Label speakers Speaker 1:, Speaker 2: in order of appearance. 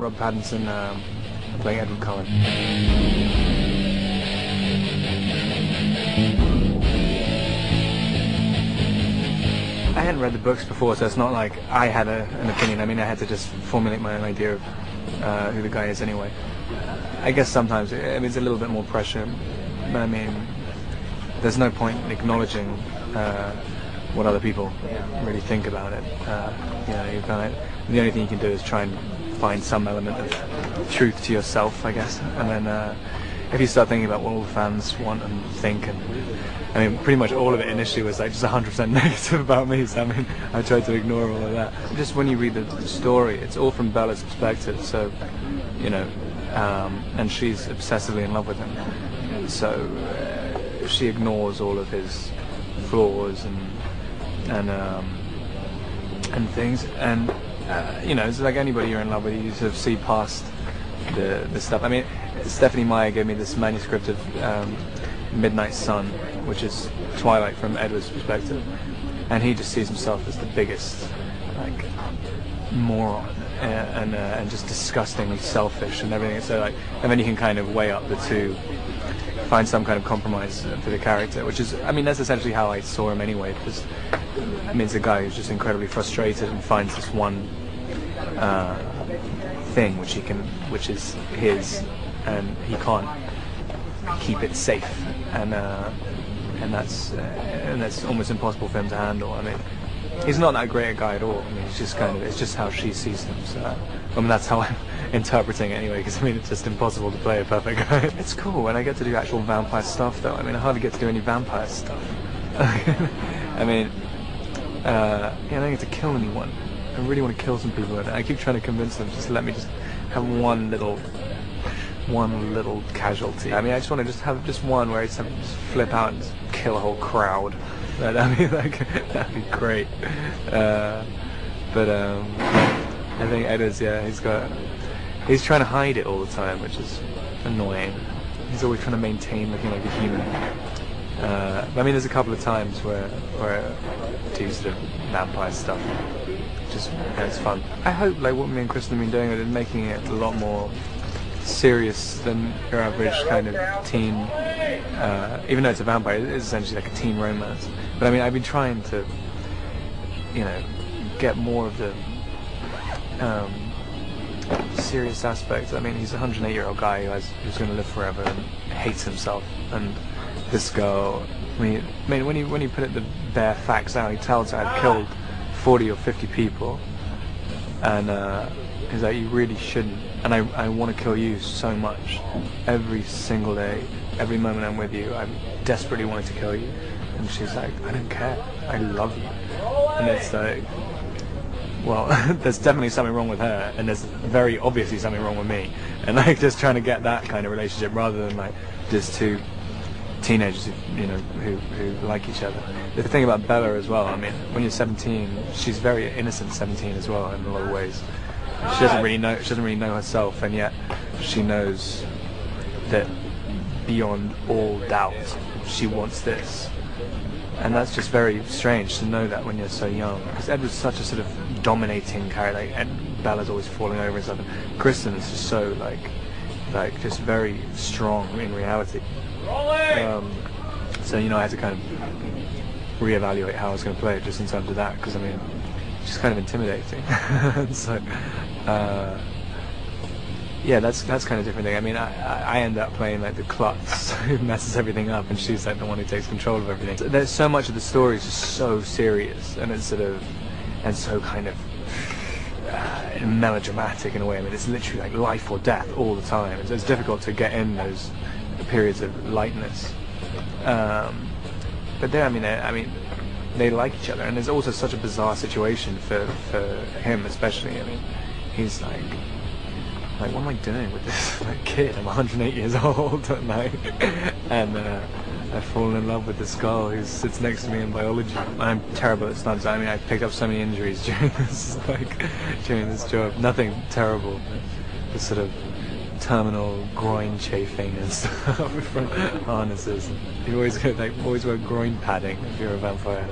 Speaker 1: Rob Pattinson playing Edward Cullen. I hadn't read the books before, so it's not like I had an opinion. I mean, I had to just formulate my own idea of who the guy is anyway. I guess sometimes it's a little bit more pressure, but I mean, there's no point in acknowledging what other people really think about it. You kind of, the only thing you can do is try and find some element of truth to yourself, I guess. And then if you start thinking about what all the fans want and think, and I mean, pretty much all of it initially was like just 100% negative about me. So I mean, I tried to ignore all of that. Just when you read the story, it's all from Bella's perspective. So, you know, and she's obsessively in love with him. So she ignores all of his flaws and things. And you know, it's like anybody you're in love with, you sort of see past the stuff. I mean, Stephanie Meyer gave me this manuscript of Midnight Sun, which is Twilight from Edward's perspective, and he just sees himself as the biggest like moron and just disgustingly selfish and everything. So like, and then you can kind of weigh up the two, find some kind of compromise for the character, which is, I mean, that's essentially how I saw him anyway. Because I mean, it's a guy who's just incredibly frustrated and finds this one thing which is his, and he can't keep it safe, and that's almost impossible for him to handle. I mean, he's not that great a guy at all. I mean, it's just how she sees him. So I mean, that's how I'm interpreting it anyway. Because I mean, it's just impossible to play a perfect guy. It's cool, and I get to do actual vampire stuff though. I mean, I hardly get to do any vampire stuff. I mean, I don't get to kill anyone. I really want to kill some people, and I keep trying to convince them just to let me just have one little casualty. I mean, I just want to have just one where I just flip out and just kill a whole crowd. I mean, that'd be great. But I think Edward's, he's trying to hide it all the time, which is annoying. He's always trying to maintain looking like a human. I mean, there's a couple of times where I do sort of vampire stuff. Just, it's fun. I hope like what me and Kristen have been doing is making it a lot more serious than your average kind of teen, even though it's a vampire, it's essentially like a teen romance. But I mean, I've been trying to, you know, get more of the serious aspects. I mean, he's a 108-year-old guy who's going to live forever and hates himself. And this girl, when you put it the bare facts out, he tells her I've killed 40 or 50 people, and he's like, you really shouldn't, and I want to kill you so much. Every single day, every moment I'm with you, I desperately wanted to kill you. And she's like, I don't care, I love you. And it's like, well, there's definitely something wrong with her, and there's very obviously something wrong with me. And like, just trying to get that kind of relationship rather than like just two teenagers who like each other. The thing about Bella as well, I mean, when you're 17, she's very innocent 17 as well in a lot of ways. She doesn't really know herself, and yet she knows that beyond all doubt she wants this. And that's just very strange to know that when you're so young, because Edward's such a sort of dominating character, and Bella's always falling over and stuff. And Kristen is just so like just very strong in reality. So you know, I had to kind of reevaluate how I was going to play it just in terms of that, because I mean, it's just kind of intimidating. So yeah, that's kind of different thing. I mean, I end up playing like the klutz who messes everything up, and she's like the one who takes control of everything. So there's so much of the story is just so serious, and it's sort of, and so kind of melodramatic in a way. I mean, it's literally like life or death all the time. It's difficult to get in those periods of lightness. But there, I mean, they like each other, and there's also such a bizarre situation for him, especially. I mean, he's like, what am I doing with this like kid? I'm 108 years old, and I've fallen in love with this girl who sits next to me in biology. I'm terrible at stunts. I mean, I picked up so many injuries during this job. Nothing terrible, but just sort of terminal groin chafing and stuff from harnesses. You always wear groin padding if you're a vampire.